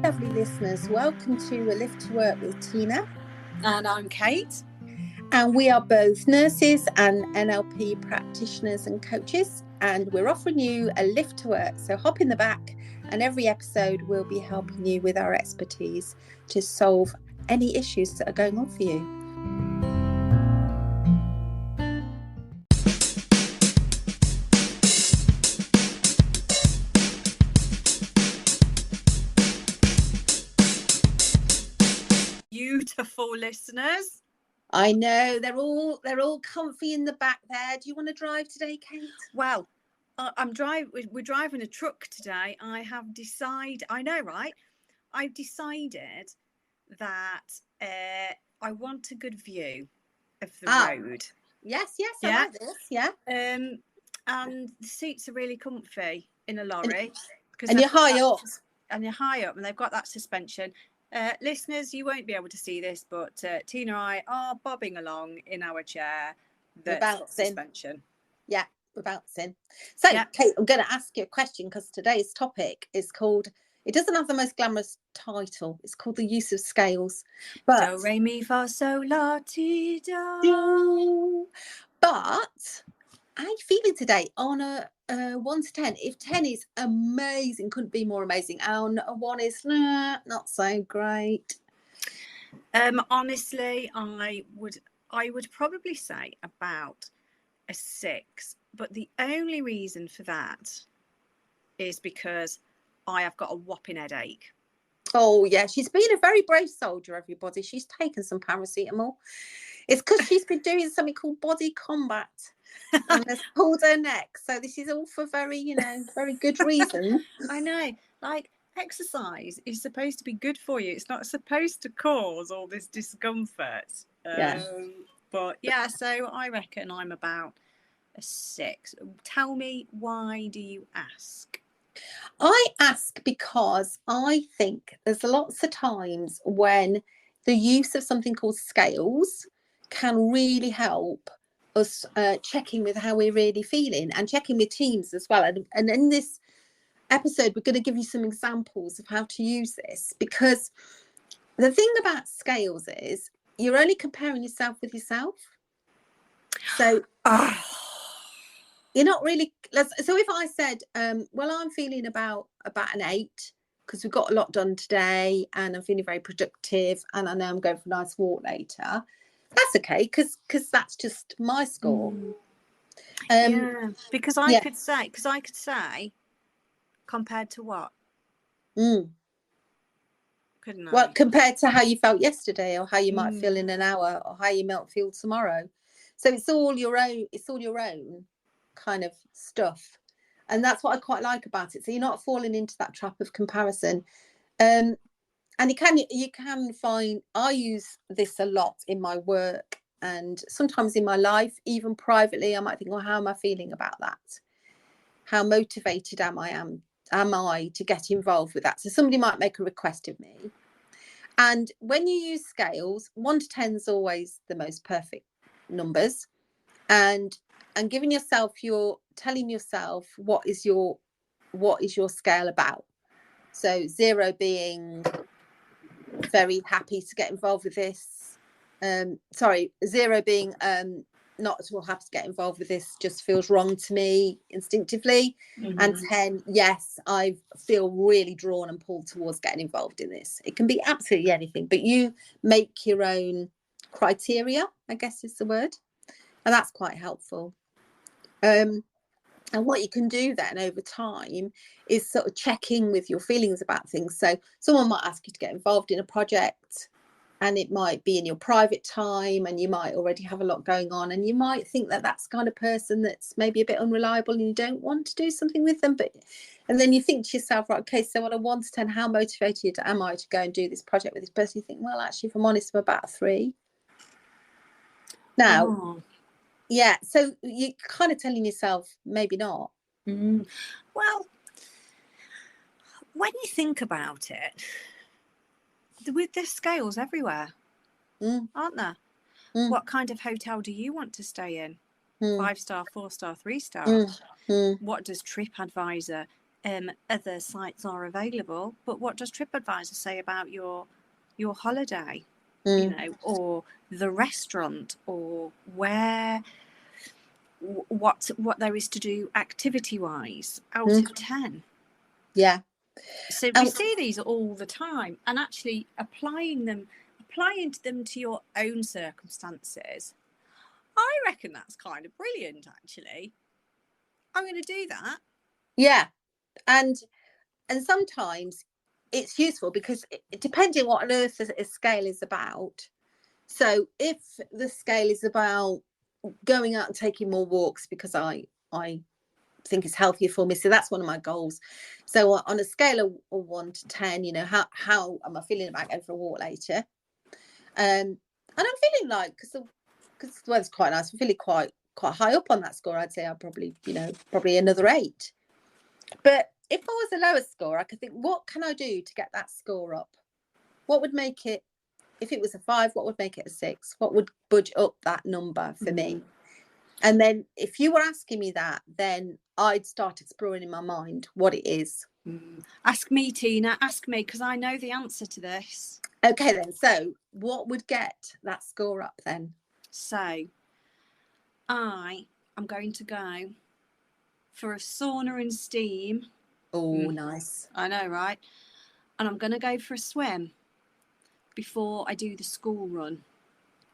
lovely listeners, welcome to A Lift to Work with Tina. And I'm Kate. And we are both nurses and NLP practitioners and coaches, and we're offering you a lift to work. So hop in the back, and every episode we'll be helping you with our expertise to solve any issues that are going on for you. Beautiful listeners. I know they're all comfy in the back there. Do you want to drive today, Kate? Well, we're driving a truck today. I've decided that I want a good view of the road. Yes, I like this. Yeah. And the seats are really comfy in a lorry. And you're high up. And you're high up, and they've got that suspension. Listeners, you won't be able to see this, but Tina and I are bobbing along in our chair. That's got suspension. Yeah, we're bouncing. So, yeah. Kate, I'm going to ask you a question because today's topic is called, it doesn't have the most glamorous title. It's called the use of scales. But do, re, mi, fa, sol, la, ti, do. But how are you feeling today on a 1 to 10? If 10 is amazing, couldn't be more amazing, and a 1 is not so great. Honestly, I would probably say about a 6, but the only reason for that is because I have got a whopping headache. Oh yeah, she's been a very brave soldier, everybody. She's taken some paracetamol. It's because she's been doing something called body combat. And has pulled her neck. So this is all for very good reason. I know. Like, exercise is supposed to be good for you. It's not supposed to cause all this discomfort. But yeah, so I reckon I'm about a 6. Tell me, why do you ask? I ask because I think there's lots of times when the use of something called scales can really help us checking with how we're really feeling and checking with teams as well. And in this episode, we're going to give you some examples of how to use this, because the thing about scales is you're only comparing yourself with yourself. So you're not really. So if I said, well, I'm feeling about an 8 because we've got a lot done today and I'm feeling very productive and I know I'm going for a nice walk later. That's okay, because that's just my score. Because I could say, compared to what? Couldn't I? Well, compared to how you felt yesterday, or how you might feel in an hour, or how you might feel tomorrow. So it's all your own. It's all your own kind of stuff, and that's what I quite like about it. So you're not falling into that trap of comparison. And you can find, I use this a lot in my work and sometimes in my life, even privately. I might think, well, how am I feeling about that? How motivated am I to get involved with that? So somebody might make a request of me. And when you use scales, 1 to 10 is always the most perfect numbers. And giving yourself, you're telling yourself what is your scale about. So 0 being very happy to get involved with this. 0 being not at all happy to get involved with this, just feels wrong to me instinctively. And 10, yes, I feel really drawn and pulled towards getting involved in this. It can be absolutely anything, but you make your own criteria, I guess is the word, and that's quite helpful. And what you can do then over time is sort of check in with your feelings about things. So someone might ask you to get involved in a project, and it might be in your private time, and you might already have a lot going on, and you might think that that's the kind of person that's maybe a bit unreliable and you don't want to do something with them. And then you think to yourself, right, okay, so on a 1 to 10, how motivated am I to go and do this project with this person? You think, well, actually, if I'm honest, I'm about a 3. Now, yeah, so you're kind of telling yourself maybe not. Well, when you think about it, there's scales everywhere, aren't there? What kind of hotel do you want to stay in? 5-star, 4-star, 3-star? What does TripAdvisor other sites are available, but what does TripAdvisor say about your holiday, or the restaurant, or what there is to do activity-wise out of 10? Yeah. So we see these all the time, and actually applying them to your own circumstances, I reckon that's kind of brilliant, actually. I'm going to do that. Yeah. And sometimes it's useful because depending what on earth a scale is about. So if the scale is about going out and taking more walks because I think it's healthier for me, so that's one of my goals. So on a scale of 1 to 10, how am I feeling about going for a walk later? And I'm feeling like, because the weather's quite nice, I'm feeling quite high up on that score. I'd say I'm probably another 8. But if I was a lower score, I could think, what can I do to get that score up? What would make it, if it was a 5, what would make it a 6? What would budge up that number for me? And then if you were asking me that, then I'd start exploring in my mind what it is. Ask me, Tina, ask me, because I know the answer to this. Okay then, so what would get that score up then? So I am going to go for a sauna and steam. Oh, nice. I know, right? And I'm going to go for a swim before I do the school run.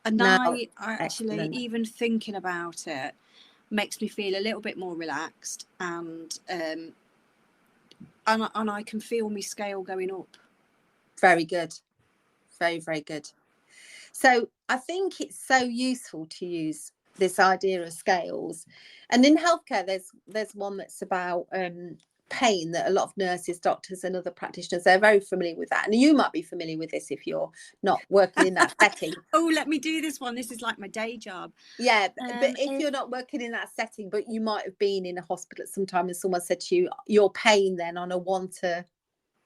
And now, I actually, even thinking about it, makes me feel a little bit more relaxed, and I can feel my scale going up. Very good. Very, very good. So I think it's so useful to use this idea of scales. And in healthcare, there's one that's about pain, that a lot of nurses, doctors and other practitioners, they're very familiar with that. And you might be familiar with this if you're not working in that setting. Oh, let me do this one. This is like my day job. Yeah, but if you're not working in that setting, but you might have been in a hospital at some time and someone said to you, your pain then on a 1 to...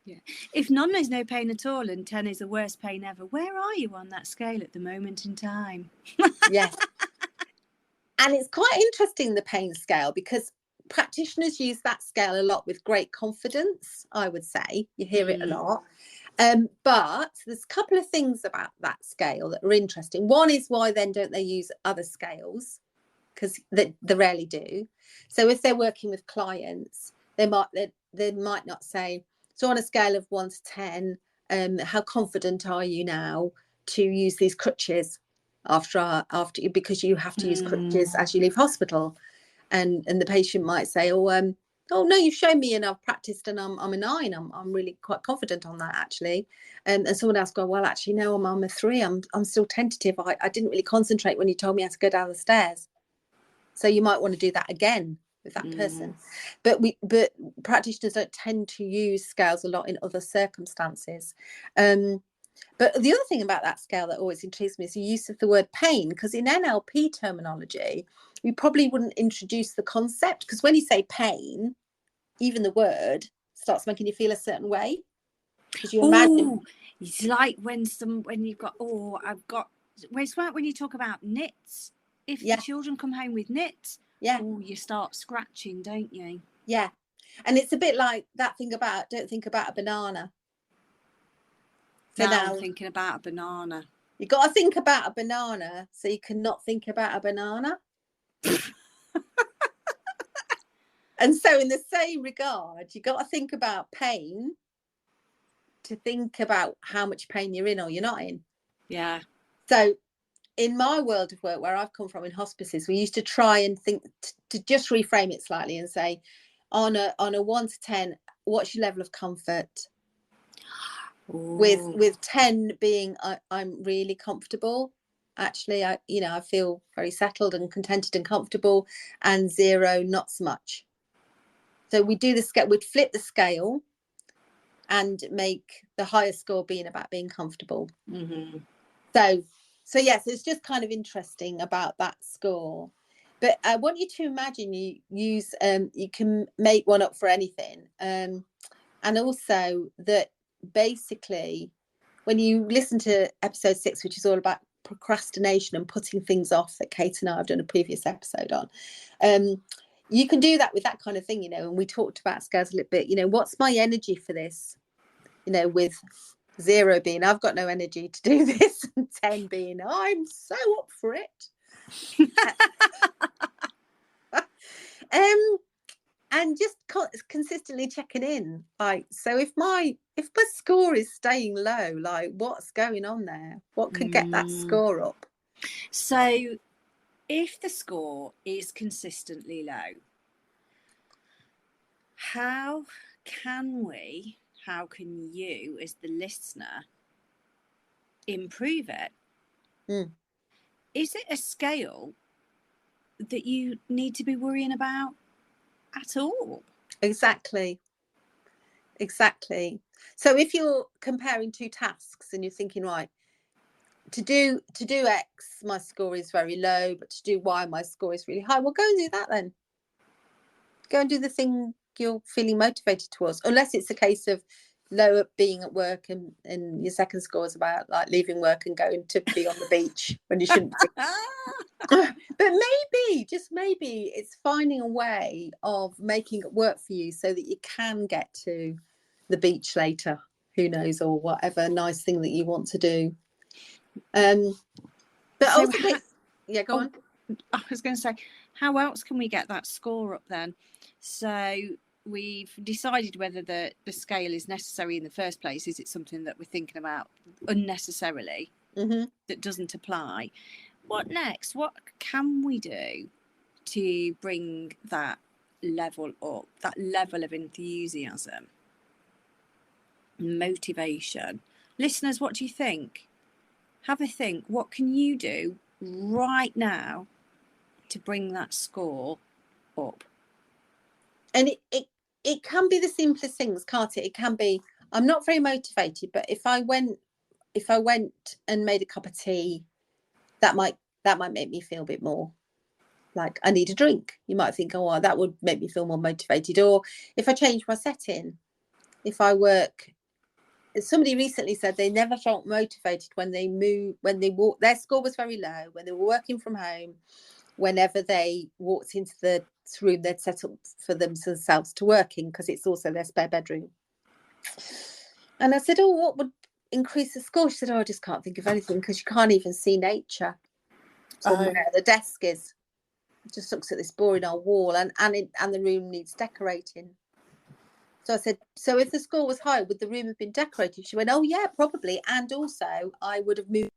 Yeah. If none is no pain at all and 10 is the worst pain ever, where are you on that scale at the moment in time? Yes. And it's quite interesting, the pain scale, because practitioners use that scale a lot with great confidence, I would say. You hear it a lot. But there's a couple of things about that scale that are interesting. One is, why then don't they use other scales? Because they rarely do. So if they're working with clients, they might not say, so on a scale of 1 to 10, how confident are you now to use these crutches after because you have to use crutches as you leave hospital? And the patient might say, oh no, you've shown me and I've practiced and I'm a 9. I'm really quite confident on that, actually. And someone else go, well, actually, no, I'm a 3. I'm still tentative. I didn't really concentrate when you told me how to go down the stairs. So you might want to do that again with that person. But practitioners don't tend to use scales a lot in other circumstances. But the other thing about that scale that always intrigues me is the use of the word pain, because in NLP terminology, we probably wouldn't introduce the concept, because when you say pain, even the word starts making you feel a certain way. Because you imagine, it's like when you've got, it's like when you talk about nits. If the children come home with nits, you start scratching, don't you? Yeah. And it's a bit like that thing about, don't think about a banana. Now I'm thinking about a banana. You got to think about a banana so you cannot think about a banana. And so in the same regard, you got to think about pain to think about how much pain you're in or you're not in. Yeah. So in my world of work, where I've come from in hospices, we used to try and think to just reframe it slightly and say, on a 1 to 10, what's your level of comfort? With 10 being I'm really comfortable. Actually, I feel very settled and contented and comfortable, and 0, not so much. So we do the scale, we'd flip the scale and make the higher score being about being comfortable. So yes, it's just kind of interesting about that score. But I want you to imagine you use you can make one up for anything, and also that basically when you listen to episode 6, which is all about procrastination and putting things off, that Kate and I have done a previous episode on, you can do that with that kind of thing, you know, and we talked about scales a little bit, you know, what's my energy for this? You know, with 0 being, I've got no energy to do this, and 10 being, I'm so up for it. And just consistently checking in, like, so if my score is staying low, like, what's going on there? What could get that score up? So if the score is consistently low, how can you as the listener improve it? Is it a scale that you need to be worrying about at all? Exactly. So if you're comparing 2 tasks and you're thinking, right, to do X, my score is very low, but to do Y, my score is really high. Well, go and do that then. Go and do the thing you're feeling motivated towards, unless it's a case of low being at work and your second score is about like leaving work and going to be on the beach when you shouldn't be. But maybe, just maybe, it's finding a way of making it work for you so that you can get to the beach later, who knows, or whatever nice thing that you want to do. But so also, yeah, go on. I was going to say, how else can we get that score up then? So we've decided whether the scale is necessary in the first place. Is it something that we're thinking about unnecessarily that doesn't apply? What next? What can we do to bring that level up, that level of enthusiasm, motivation? Listeners, what do you think? Have a think. What can you do right now to bring that score up? And it can be the simplest things, can't it? It can be, I'm not very motivated, but if I went and made a cup of tea, that might make me feel a bit more like I need a drink. You might think, oh, that would make me feel more motivated. Or if I change my setting, if I work, somebody recently said they never felt motivated when they walked, their score was very low when they were working from home. Whenever they walked into the room they'd set up for themselves to work in, because it's also their spare bedroom. And I said, oh, what would increase the score? She said, oh, I just can't think of anything, because you can't even see nature from where the desk is. It just looks at this boring old wall, and the room needs decorating. So I said, so if the score was high, would the room have been decorated? She went, oh yeah, probably. And also I would have moved.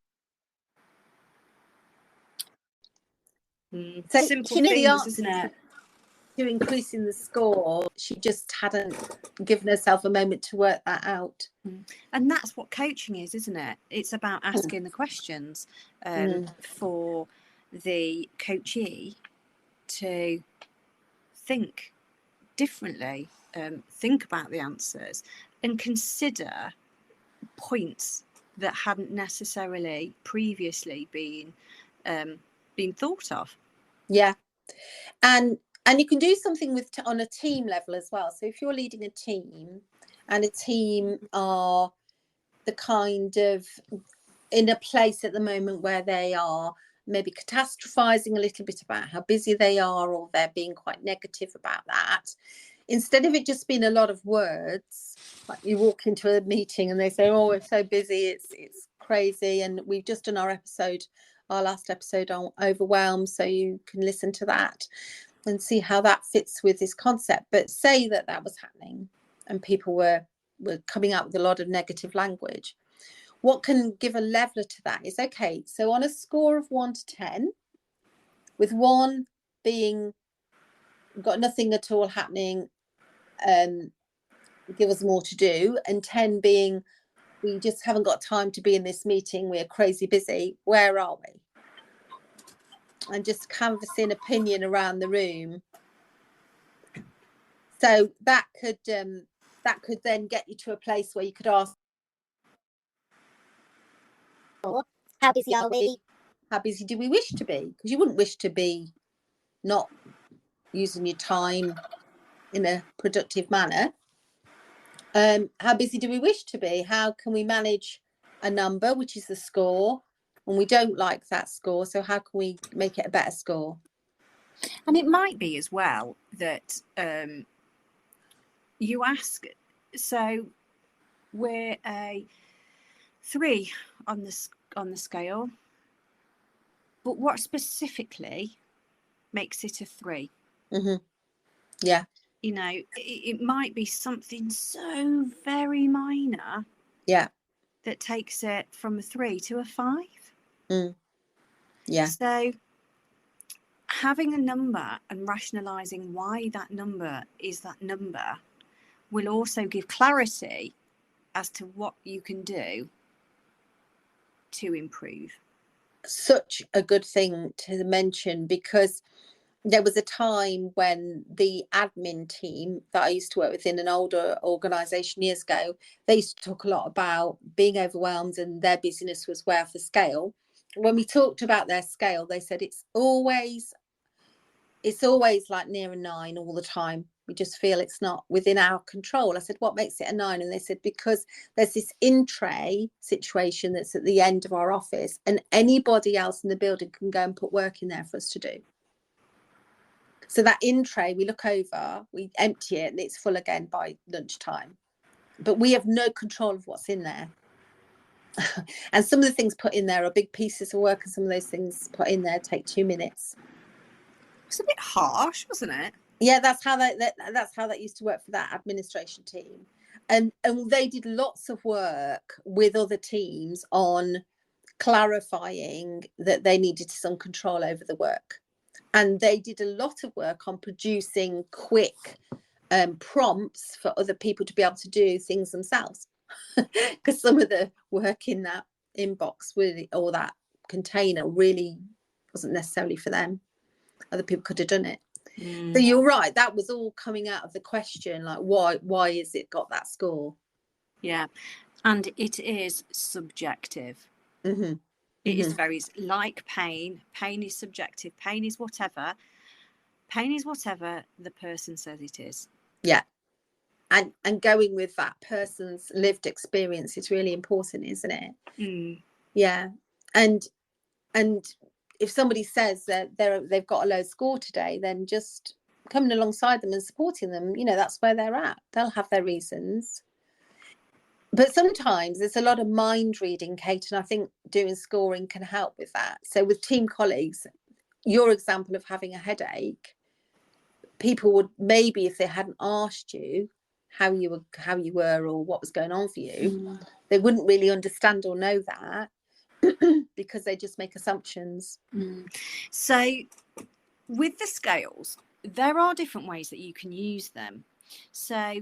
So simple things, isn't it? To increasing the score, she just hadn't given herself a moment to work that out. And that's what coaching is, isn't it? It's about asking the questions for the coachee to think differently, think about the answers, and consider points that hadn't necessarily previously been thought of. Yeah. And you can do something on a team level as well. So if you're leading a team, and a team are the kind of in a place at the moment where they are maybe catastrophizing a little bit about how busy they are, or they're being quite negative about that, instead of it just being a lot of words, like you walk into a meeting and they say, oh, we're so busy, it's crazy. And we've just done our last episode on overwhelm, so you can listen to that and see how that fits with this concept. But say that was happening and people were coming out with a lot of negative language. What can give a leveler to that is, okay, so on a score of 1 to 10, with 1 being got nothing at all happening, give us more to do, and 10 being we just haven't got time to be in this meeting, we're crazy busy, where are we? And just canvassing opinion around the room. So that could then get you to a place where you could ask, how busy are we? How busy do we wish to be? Because you wouldn't wish to be not using your time in a productive manner. How busy do we wish to be? How can we manage a number, which is the score, and we don't like that score, so how can we make it a better score? And it might be as well that you ask, so we're a 3 on the scale, but what specifically makes it a 3? Yeah. You know, it might be something so very minor. Yeah. That takes it from a 3 to a 5. Yeah. So having a number and rationalizing why that number is that number will also give clarity as to what you can do to improve. Such a good thing to mention, because there was a time when the admin team that I used to work with in an older organisation years ago, they used to talk a lot about being overwhelmed and their busyness was way off the scale. When we talked about their scale, they said it's always like near a 9 all the time. We just feel it's not within our control. I said, what makes it a 9? And they said, because there's this in-tray situation that's at the end of our office, and anybody else in the building can go and put work in there for us to do. So that in-tray, we look over, we empty it, and it's full again by lunchtime. But we have no control of what's in there. And some of the things put in there are big pieces of work, and some of those things put in there take 2 minutes. It's a bit harsh, wasn't it? Yeah, that's how that used to work for that administration team. And they did lots of work with other teams on clarifying that they needed some control over the work. And they did a lot of work on producing quick prompts for other people to be able to do things themselves. Because some of the work in that inbox really, or that container, really wasn't necessarily for them. Other people could have done it. So you're right, that was all coming out of the question, like why is it got that score? Yeah, and it is subjective. It is very, like pain is subjective. Pain is whatever the person says it is. Yeah. And going with that person's lived experience is really important, isn't it? Yeah. And if somebody says that they've got a low score today, then just coming alongside them and supporting them, you know, that's where they're at. They'll have their reasons. But sometimes there's a lot of mind reading, Kate, and I think doing scoring can help with that. So with team colleagues, your example of having a headache, people would maybe, if they hadn't asked you how you were or what was going on for you, they wouldn't really understand or know that. Because they just make assumptions. So with the scales, there are different ways that you can use them. So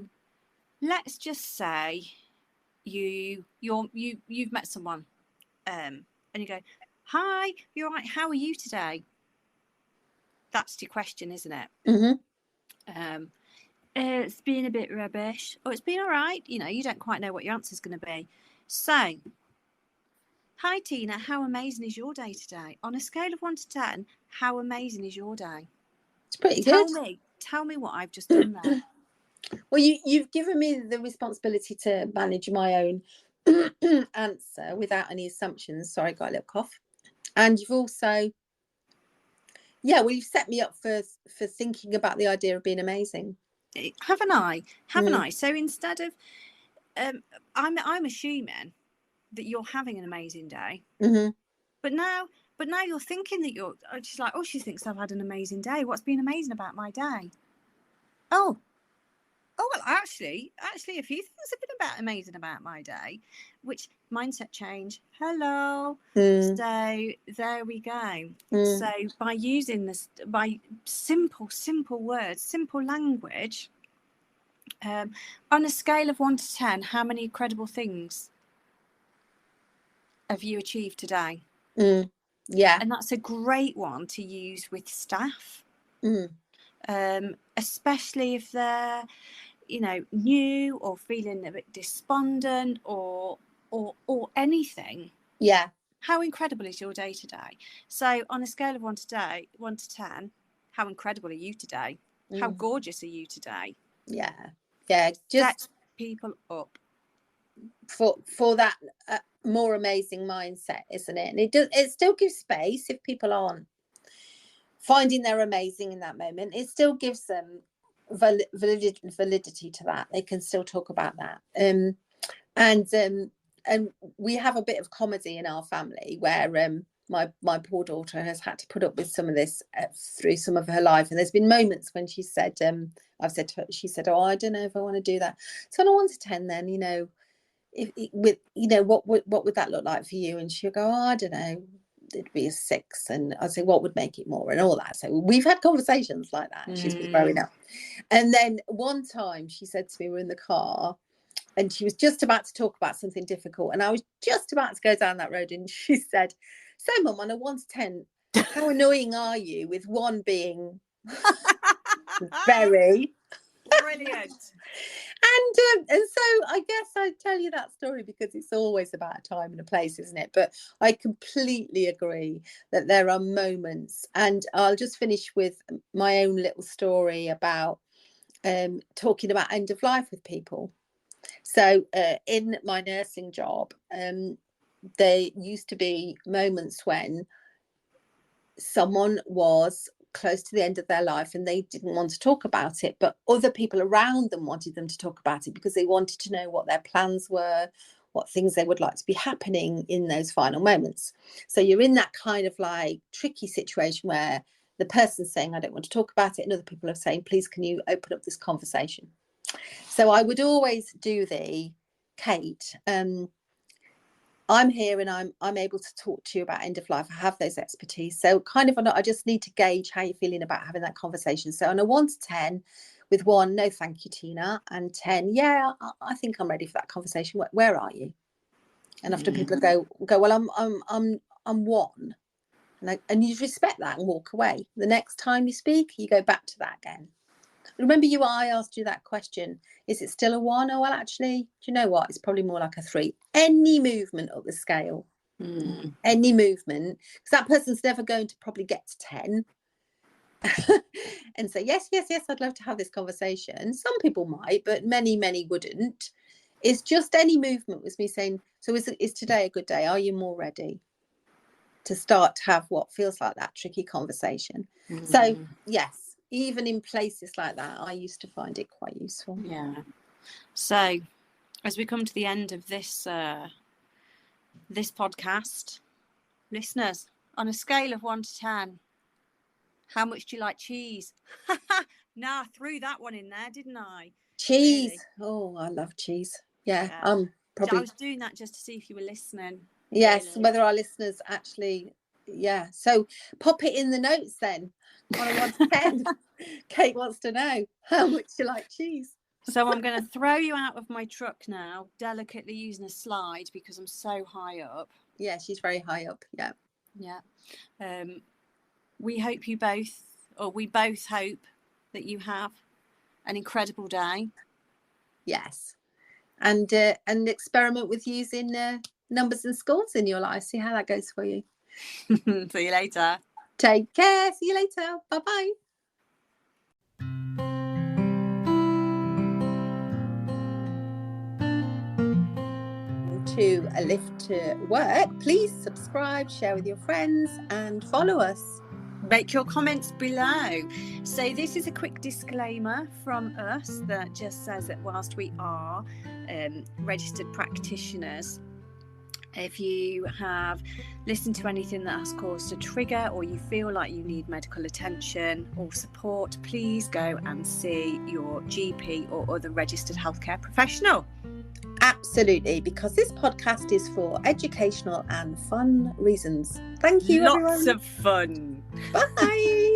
let's just say you've met someone and you go, hi, you're right, how are you today? That's your question, isn't it? It's been a bit rubbish, or it's been all right. You know, you don't quite know what your answer is going to be. So, hi, Tina, how amazing is your day today? On a scale of 1 to 10, how amazing is your day? It's pretty good. Tell me what I've just done there. Well, you've given me the responsibility to manage my own answer without any assumptions. Sorry, I got a little cough. And you've also, you've set me up for thinking about the idea of being amazing. Haven't I? So instead of, I'm assuming that you're having an amazing day, but now you're thinking that you're just like, oh, she thinks I've had an amazing day. What's been amazing about my day? Oh, well, actually, a few things have been amazing about my day, which mindset change. Hello. So there we go. So by using this, by simple words, simple language, on a scale of 1 to 10, how many incredible things have you achieved today? Yeah. And that's a great one to use with staff, especially if they're, you know, new or feeling a bit despondent or anything. Yeah. How incredible is your day today? So on a scale of 1 to 10, how incredible are you today? How gorgeous are you today? Yeah. Just set people up for that more amazing mindset, isn't it? And it still gives space if people aren't finding they're amazing in that moment, it still gives them validity to that. They can still talk about that. And we have a bit of comedy in our family where my poor daughter has had to put up with some of this through some of her life, and there's been moments when she said, I've said to her, she said, oh, I don't know if I want to do that. So on a 1 to 10 then, you know, what would that look like for you? And she'll go, oh, I don't know, it'd be a 6. And I say, what would make it more, and all that. So we've had conversations like that. She's been growing up. And then one time she said to me, we're in the car and she was just about to talk about something difficult, and I was just about to go down that road, and she said, so Mum, on a 1 to 10, how annoying are you, with 1 being very brilliant. And so I guess I tell you that story because it's always about a time and a place, isn't it? But I completely agree that there are moments, and I'll just finish with my own little story about talking about end of life with people. So in my nursing job, there used to be moments when someone was close to the end of their life and they didn't want to talk about it, but other people around them wanted them to talk about it because they wanted to know what their plans were, what things they would like to be happening in those final moments. So you're in that kind of like tricky situation where the person's saying, I don't want to talk about it, and other people are saying, please, can you open up this conversation? So I would always do the, Kate, I'm here and I'm able to talk to you about end of life. I have those expertise. So kind of, I just need to gauge how you're feeling about having that conversation. So on a 1 to 10, with 1, no, thank you, Tina, and 10, yeah, I think I'm ready for that conversation. Where are you? And often people go, well, I'm 1, and you respect that and walk away. The next time you speak, you go back to that again. Remember, I asked you that question, is it still a 1? Oh, well, actually, do you know what? It's probably more like a 3. Any movement up the scale, any movement, because that person's never going to probably get to 10 and say, yes, I'd love to have this conversation. Some people might, but many wouldn't. It's just any movement was me saying, so is today a good day? Are you more ready to start to have what feels like that tricky conversation? So, yes. Even in places like that, I used to find it quite useful. Yeah. So, as we come to the end of this this podcast, listeners, on a scale of 1 to 10, how much do you like cheese? Nah, I threw that one in there, didn't I? Cheese. Really? Oh, I love cheese. Yeah. Probably. I was doing that just to see if you were listening. Yes, really. Whether our listeners actually. Yeah. So pop it in the notes then. On a 1 to 10, Kate wants to know how much you like cheese. So I'm going to throw you out of my truck now, delicately using a slide because I'm so high up. Yeah, she's very high up. Yeah. Yeah. We both hope that you have an incredible day. Yes. And experiment with using numbers and scores in your life. See how that goes for you. See you later. Take care. See you later. Bye-bye. To A Lift to Work, please subscribe, share with your friends, and follow us. Make your comments below. So this is a quick disclaimer from us that just says that whilst we are registered practitioners, if you have listened to anything that has caused a trigger, or you feel like you need medical attention or support, please go and see your GP or other registered healthcare professional. Absolutely, because this podcast is for educational and fun reasons. Thank you, everyone. Lots of fun. Bye.